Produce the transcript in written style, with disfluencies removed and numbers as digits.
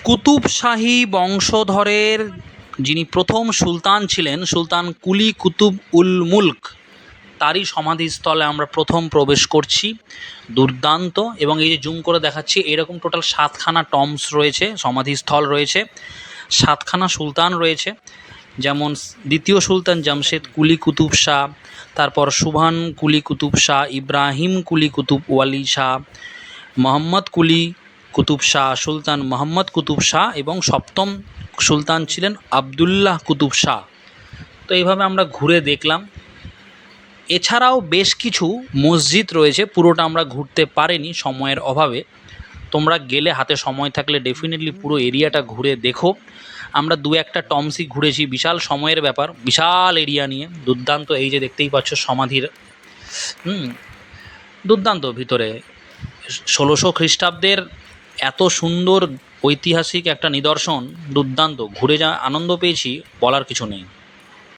কুতুব শাহী বংশধরের যিনি প্রথম সুলতান ছিলেন, সুলতান কুলি কুতুব উল মুল্ক, তারই সমাধিস্থলে আমরা প্রথম প্রবেশ করছি। দুর্দান্ত। এবং এই যে জুম করে দেখাচ্ছি, এরকম টোটাল 7খানা টম্বস রয়েছে, সমাধিস্থল রয়েছে, 7খানা সুলতান রয়েছে। যেমন দ্বিতীয় সুলতান জামশেদ কুলি কুতুব শাহ, তারপর সুবহান কুলি কুতুব শাহ, ইব্রাহিম কুলি কুতুব ওয়ালি শাহ, মোহাম্মদ কুলি কুতুব শাহ, সুলতান মোহাম্মদ কুতুব শাহ এবং সপ্তম সুলতান ছিলেন আবদুল্লাহ কুতুব শাহ। তো এইভাবে আমরা ঘুরে দেখলাম। এছাড়াও বেশ কিছু মসজিদ রয়েছে, পুরোটা আমরা ঘুরতে পারিনি সময়ের অভাবে। তোমরা গেলে, হাতে সময় থাকলে ডেফিনেটলি পুরো এরিয়াটা ঘুরে দেখো। আমরা 2-1টা টমসই ঘুরেছি, বিশাল সময়ের ব্যাপার, বিশাল এরিয়া নিয়ে। দুর্দান্ত। এই যে দেখতেই পাচ্ছ সমাধির দুর্দান্ত ভিতরে 1600 খ্রিস্টাব্দের এত সুন্দর ঐতিহাসিক একটা নিদর্শন, দুর্দান্ত। ঘুরে যা আনন্দ পেয়েছি বলার কিছু নেই।